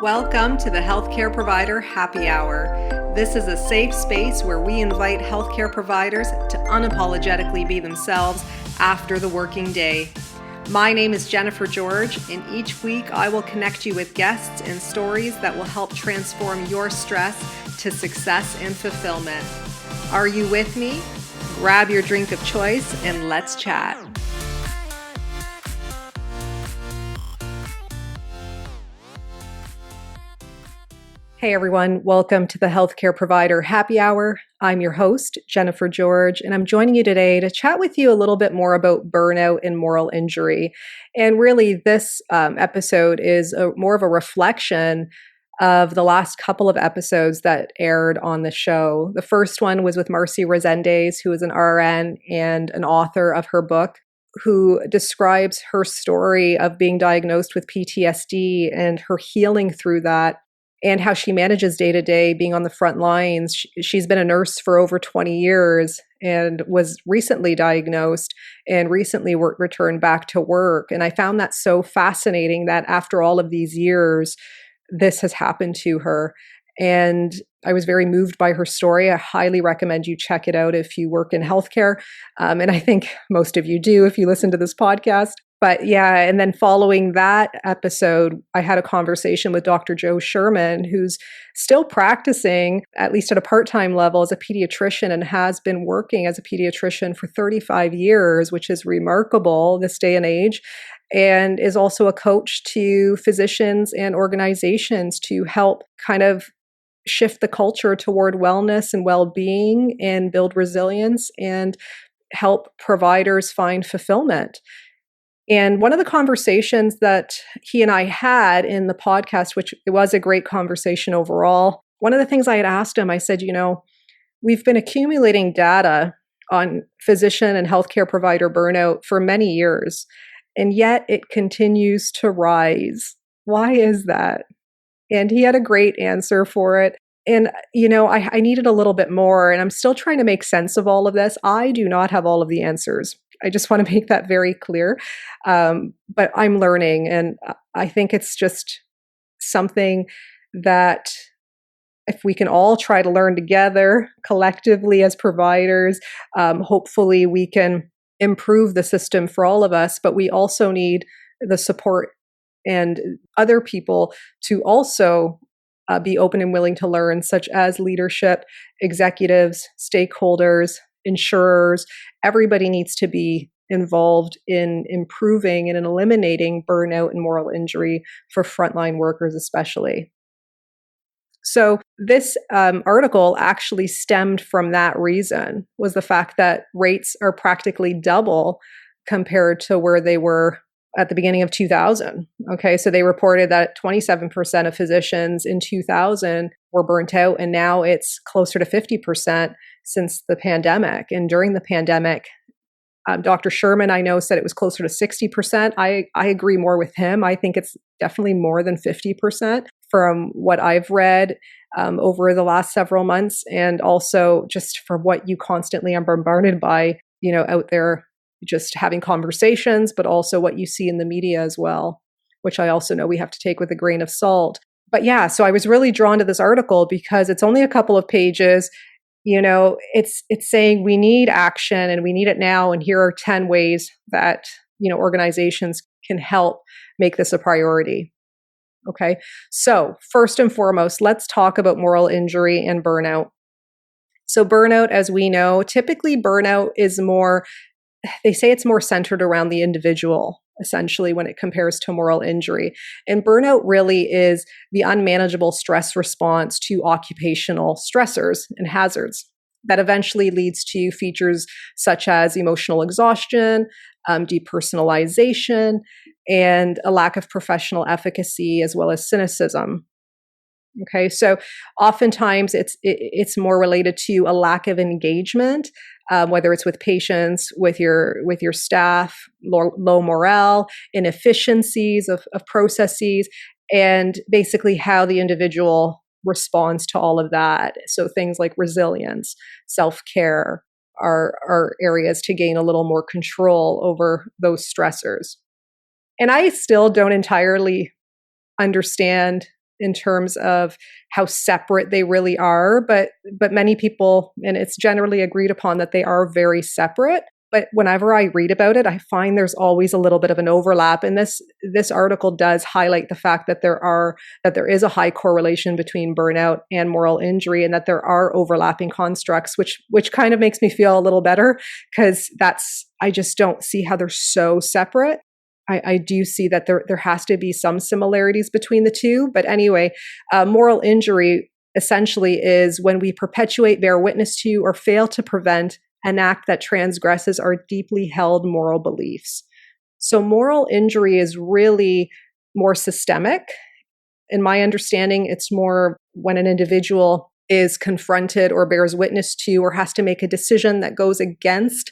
Welcome to the Healthcare Provider Happy Hour. This is a safe space where we invite healthcare providers to unapologetically be themselves after the working day. My name is Jennifer George, and each week I will connect you with guests and stories that will help transform your stress to success and fulfillment. Are you with me? Grab your drink of choice and let's chat. Hey everyone, welcome to the Healthcare Provider Happy Hour. I'm your host, Jennifer George, and I'm joining you today to chat with you a little bit more about burnout and moral injury. And really, this episode is more of a reflection of the last couple of episodes that aired on the show. The first one was with Marcy Resendez, who is an RN and an author of her book, who describes her story of being diagnosed with PTSD and her healing through that, and how she manages day to day being on the front lines. She's been a nurse for over 20 years and was recently diagnosed and recently returned back to work. And I found that so fascinating that after all of these years, this has happened to her. And I was very moved by her story. I highly recommend you check it out if you work in healthcare. And I think most of you do if you listen to this podcast. But yeah, and then following that episode, I had a conversation with Dr. Joe Sherman, who's still practicing, at least at a part-time level, as a pediatrician and has been working as a pediatrician for 35 years, which is remarkable this day and age, and is also a coach to physicians and organizations to help kind of shift the culture toward wellness and well-being and build resilience and help providers find fulfillment. And one of the conversations that he and I had in the podcast, which it was a great conversation overall, one of the things I had asked him, I said, we've been accumulating data on physician and healthcare provider burnout for many years, and yet it continues to rise. Why is that? And he had a great answer for it. And, I needed a little bit more, and I'm still trying to make sense of all of this. I do not have all of the answers. I just want to make that very clear. But I'm learning, and I think it's just something that if we can all try to learn together collectively as providers, hopefully we can improve the system for all of us. But we also need the support and other people to also be open and willing to learn, such as leadership, executives, stakeholders, insurers. Everybody needs to be involved in improving and in eliminating burnout and moral injury for frontline workers especially. So this article actually stemmed from that reason, was the fact that rates are practically double compared to where they were at the beginning of 2000. Okay, so they reported that 27% of physicians in 2000 were burnt out, and now it's closer to 50% since the pandemic. And during the pandemic, Dr. Sherman, I know, said it was closer to 60%. I agree more with him. I think it's definitely more than 50% from what I've read over the last several months, and also just from what you constantly are bombarded by, out there, just having conversations, but also what you see in the media as well, which I also know we have to take with a grain of salt. But yeah, so I was really drawn to this article because it's only a couple of pages. It's saying we need action and we need it now. And here are 10 ways that, organizations can help make this a priority. Okay. So first and foremost, let's talk about moral injury and burnout. So burnout, as we know, typically burnout is they say it's more centered around the individual, essentially, when it compares to moral injury. And burnout really is the unmanageable stress response to occupational stressors and hazards that eventually leads to features such as emotional exhaustion, depersonalization, and a lack of professional efficacy, as well as cynicism. Okay, so oftentimes it's more related to a lack of engagement, whether it's with patients, with your staff, low morale, inefficiencies of processes, and basically how the individual responds to all of that. So things like resilience, self-care are areas to gain a little more control over those stressors. And I still don't entirely understand in terms of how separate they really are, but many people, and it's generally agreed upon that they are very separate. But whenever I read about it, I find there's always a little bit of an overlap. And this article does highlight the fact that there is a high correlation between burnout and moral injury, and that there are overlapping constructs, which kind of makes me feel a little better, because I just don't see how they're so separate. I do see that there has to be some similarities between the two. But anyway, moral injury essentially is when we perpetuate, bear witness to, or fail to prevent an act that transgresses our deeply held moral beliefs. So moral injury is really more systemic. In my understanding, it's more when an individual is confronted or bears witness to or has to make a decision that goes against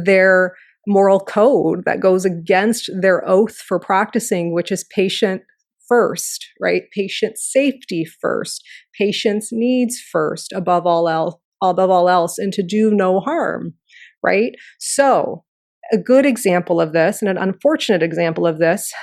their moral code, that goes against their oath for practicing, which is patient first, right? Patient safety first, patient's needs first, above all else, and to do no harm, right? So a good example of this, and an unfortunate example of this,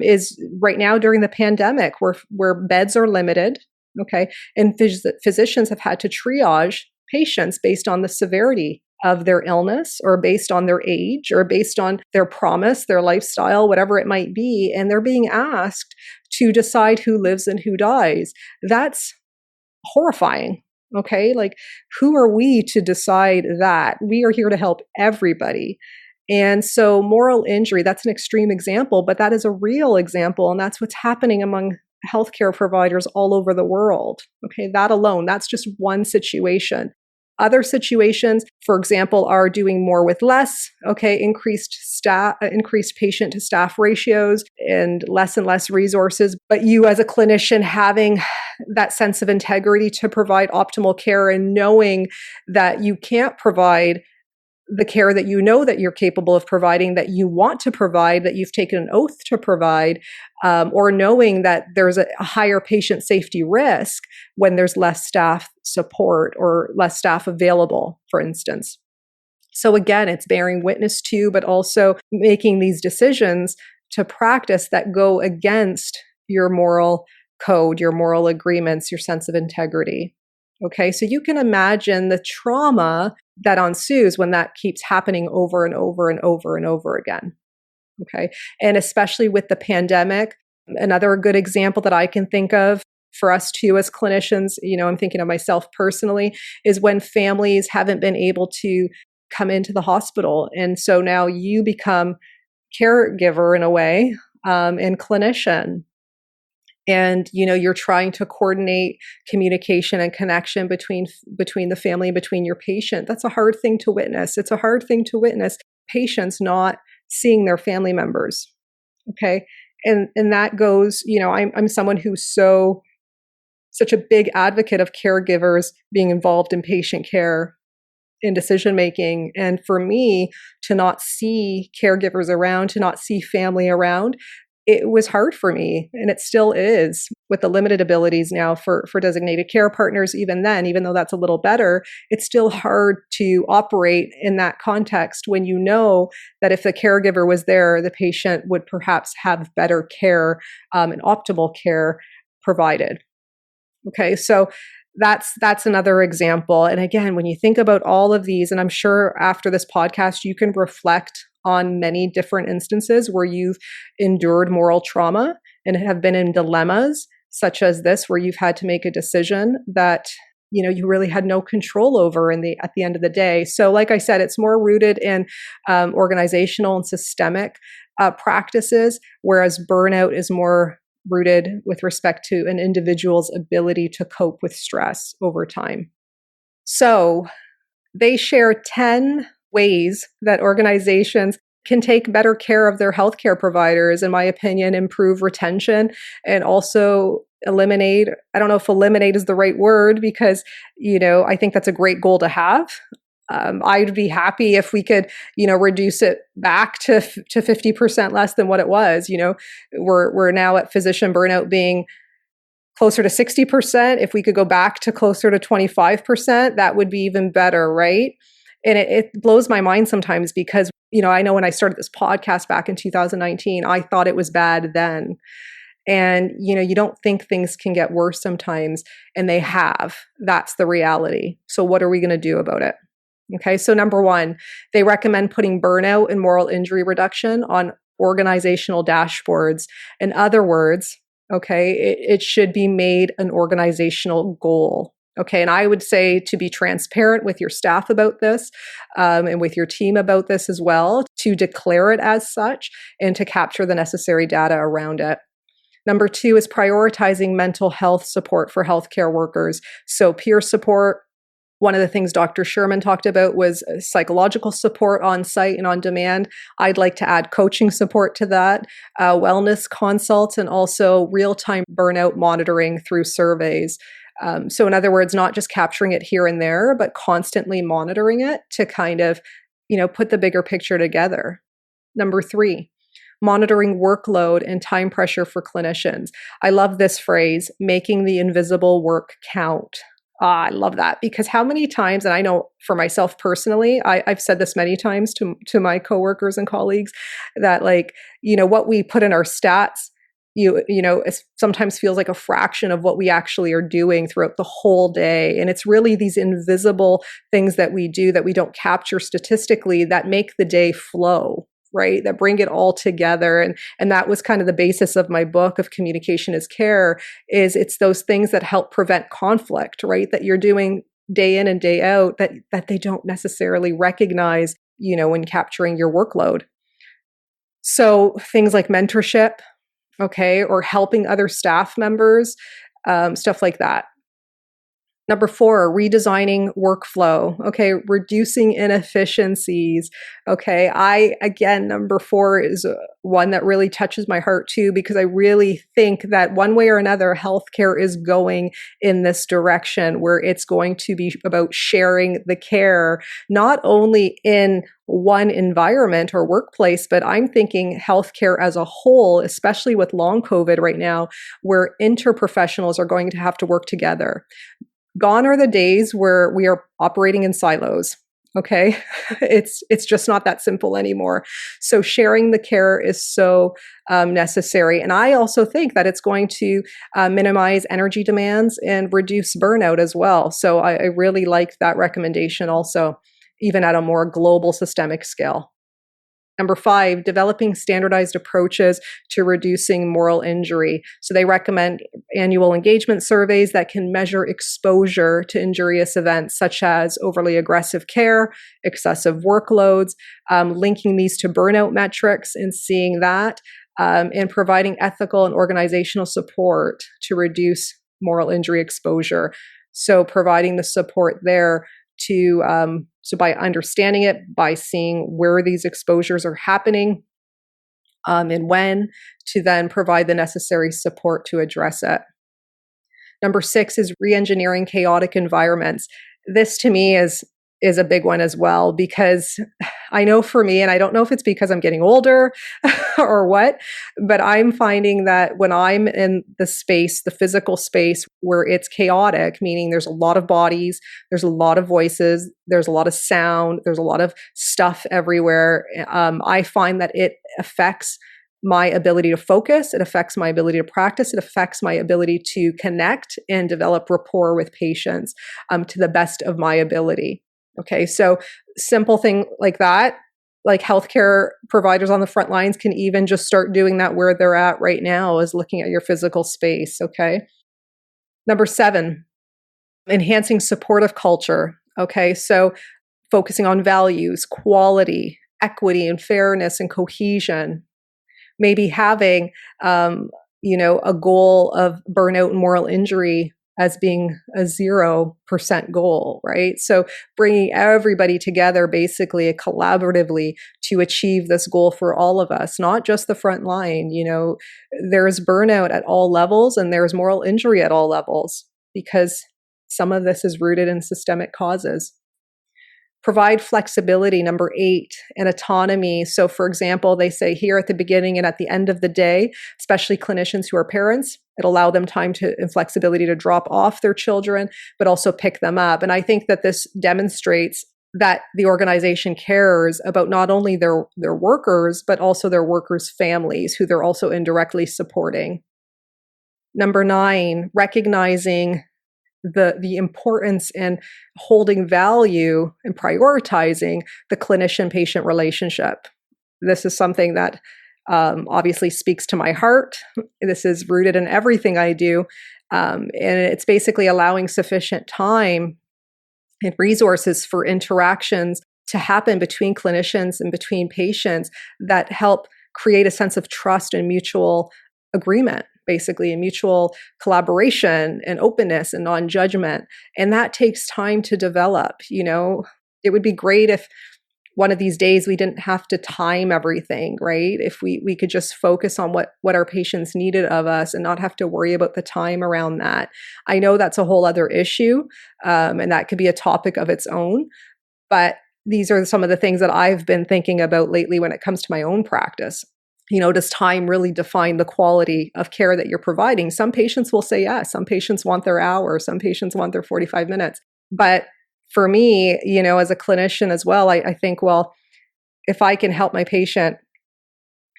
is right now during the pandemic, where beds are limited, okay, and physicians have had to triage patients based on the severity of their illness, or based on their age, or based on their promise, their lifestyle, whatever it might be, and they're being asked to decide who lives and who dies. That's horrifying. Okay, like, who are we to decide that? We are here to help everybody. And so moral injury, that's an extreme example, but that is a real example. And that's what's happening among healthcare providers all over the world. Okay, that alone, that's just one situation. Other situations, for example, are doing more with less, okay, increased patient to staff ratios and less resources. But you as a clinician having that sense of integrity to provide optimal care, and knowing that you can't provide the care that you know that you're capable of providing, that you want to provide, that you've taken an oath to provide, or knowing that there's a higher patient safety risk when there's less staff support or less staff available, for instance. So again, it's bearing witness to, but also making these decisions to practice that go against your moral code, your moral agreements, your sense of integrity. Okay, so you can imagine the trauma that ensues when that keeps happening over and over and over and over again. Okay, and especially with the pandemic, another good example that I can think of for us too as clinicians, I'm thinking of myself personally, is when families haven't been able to come into the hospital. And so now you become caregiver in a way, and clinician. And, you're trying to coordinate communication and connection between the family, between your patient. That's a hard thing to witness. It's a hard thing to witness patients not seeing their family members. Okay. And that goes, I'm someone who's such a big advocate of caregivers being involved in patient care, in decision making. And for me to not see caregivers around, to not see family around, it was hard for me, and it still is, with the limited abilities now for designated care partners. Even then, even though that's a little better, it's still hard to operate in that context when you know that if the caregiver was there, the patient would perhaps have better care, and optimal care provided. Okay, so that's another example. And again, when you think about all of these, and I'm sure after this podcast, you can reflect on many different instances where you've endured moral trauma and have been in dilemmas such as this, where you've had to make a decision that you really had no control over at the end of the day. So like I said, it's more rooted in organizational and systemic practices, whereas burnout is more rooted with respect to an individual's ability to cope with stress over time. So they share 10 ways that organizations can take better care of their healthcare providers, in my opinion, improve retention, and also eliminate, I don't know if eliminate is the right word, because, I think that's a great goal to have. I'd be happy if we could, reduce it back to 50% less than what it was. We're now at physician burnout being closer to 60%. If we could go back to closer to 25%, that would be even better, right? And it blows my mind sometimes because, I know when I started this podcast back in 2019, I thought it was bad then. And, you don't think things can get worse sometimes, and they have. That's the reality. So what are we going to do about it? Okay, so number one, they recommend putting burnout and moral injury reduction on organizational dashboards. In other words, okay, it should be made an organizational goal. Okay, and I would say to be transparent with your staff about this, and with your team about this as well, to declare it as such and to capture the necessary data around it. Number two is prioritizing mental health support for healthcare workers. So peer support. One of the things Dr. Sherman talked about was psychological support on site and on demand. I'd like to add coaching support to that, wellness consults, and also real-time burnout monitoring through surveys. So in other words, not just capturing it here and there, but constantly monitoring it to kind of, put the bigger picture together. Number three, monitoring workload and time pressure for clinicians. I love this phrase, making the invisible work count. I love that, because how many times, and I know for myself personally, I've said this many times to my coworkers and colleagues, that what we put in our stats, it sometimes feels like a fraction of what we actually are doing throughout the whole day. And it's really these invisible things that we do that we don't capture statistically that make the day flow, right? That bring it all together. And that was kind of the basis of my book of Communication is Care, is it's those things that help prevent conflict, right? That you're doing day in and day out that they don't necessarily recognize, when capturing your workload. So things like mentorship, okay, or helping other staff members, stuff like that. Number four, redesigning workflow. Okay, reducing inefficiencies. Okay, number four is one that really touches my heart too, because I really think that one way or another, healthcare is going in this direction where it's going to be about sharing the care, not only in one environment or workplace, but I'm thinking healthcare as a whole, especially with long COVID right now, where interprofessionals are going to have to work together. Gone are the days where we are operating in silos. Okay. It's just not that simple anymore. So sharing the care is so necessary. And I also think that it's going to minimize energy demands and reduce burnout as well. So I really like that recommendation also, even at a more global systemic scale. Number five, developing standardized approaches to reducing moral injury. So they recommend annual engagement surveys that can measure exposure to injurious events such as overly aggressive care, excessive workloads, linking these to burnout metrics and seeing that, and providing ethical and organizational support to reduce moral injury exposure. So providing the support there to so by understanding it, by seeing where these exposures are happening, and when, to then provide the necessary support to address it. Number six is re-engineering chaotic environments. This to me is a big one as well, because I know for me, and I don't know if it's because I'm getting older or what, but I'm finding that when I'm in the space, the physical space where it's chaotic, meaning there's a lot of bodies, there's a lot of voices, there's a lot of sound, there's a lot of stuff everywhere, I find that it affects my ability to focus, it affects my ability to practice, it affects my ability to connect and develop rapport with patients to the best of my ability. Okay, so simple thing like that, like healthcare providers on the front lines can even just start doing that where they're at right now, is looking at your physical space, okay? Number seven, enhancing supportive culture, okay? So focusing on values, quality, equity, and fairness and cohesion. Maybe having, a goal of burnout and moral injury as being a 0% goal, right? So bringing everybody together basically collaboratively to achieve this goal for all of us, not just the front line. There's burnout at all levels and there's moral injury at all levels, because some of this is rooted in systemic causes. Provide flexibility, number 8, and autonomy. So for example, they say here at the beginning and at the end of the day, especially clinicians who are parents, it allow them time and flexibility to drop off their children, but also pick them up. And I think that this demonstrates that the organization cares about not only their workers, but also their workers' families, who they're also indirectly supporting. Number 9, recognizing the importance and holding value and prioritizing the clinician-patient relationship. This is something that obviously speaks to my heart. This is rooted in everything I do. And it's basically allowing sufficient time and resources for interactions to happen between clinicians and between patients that help create a sense of trust and mutual agreement, basically, and mutual collaboration and openness and non-judgment. And that takes time to develop. It would be great if one of these days we didn't have to time everything, right? If we could just focus on what our patients needed of us and not have to worry about the time around that. I know that's a whole other issue, and that could be a topic of its own. But these are some of the things that I've been thinking about lately when it comes to my own practice. Does time really define the quality of care that you're providing? Some patients will say yes. Some patients want their hour. Some patients want their 45 minutes. But for me, as a clinician as well, I think, well, if I can help my patient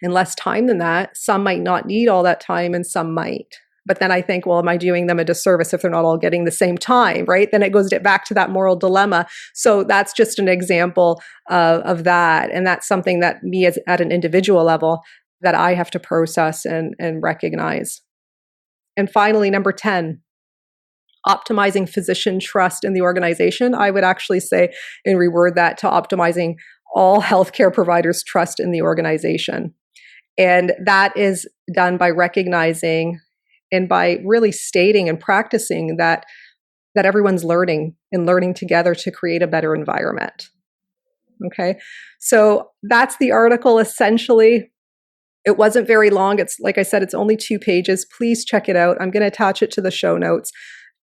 in less time than that, some might not need all that time and some might. But then I think, well, am I doing them a disservice if they're not all getting the same time, right? Then it goes back to that moral dilemma. So that's just an example of that. And that's something that me as at an individual level that I have to process and recognize. And finally, number 10, optimizing physician trust in the organization. I would actually say and reword that to optimizing all healthcare providers' trust in the organization. And that is done by recognizing and by really stating and practicing that everyone's learning and learning together to create a better environment. Okay, so that's the article essentially. It wasn't very long. It's, like I said, it's only 2 pages. Please check it out. I'm going to attach it to the show notes.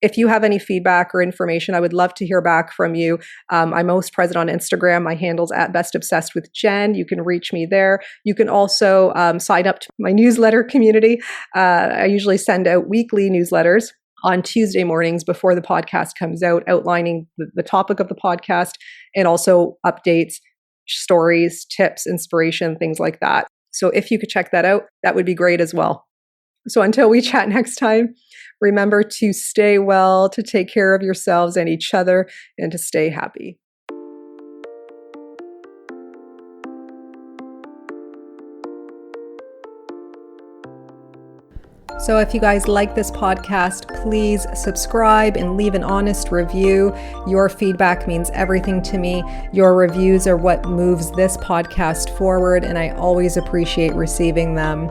If you have any feedback or information, I would love to hear back from you. I'm most present on Instagram. My handle's @bestobsessedwithjen. You can reach me there. You can also sign up to my newsletter community. I usually send out weekly newsletters on Tuesday mornings before the podcast comes out, outlining the topic of the podcast and also updates, stories, tips, inspiration, things like that. So if you could check that out, that would be great as well. So until we chat next time, remember to stay well, to take care of yourselves and each other, and to stay happy. So if you guys like this podcast, please subscribe and leave an honest review. Your feedback means everything to me. Your reviews are what moves this podcast forward, and I always appreciate receiving them.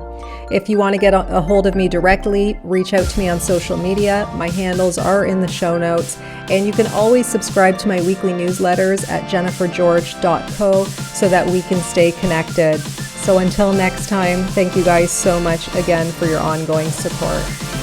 If you want to get a hold of me directly, reach out to me on social media. My handles are in the show notes, and you can always subscribe to my weekly newsletters at jennifergeorge.co so that we can stay connected. So until next time, thank you guys so much again for your ongoing support.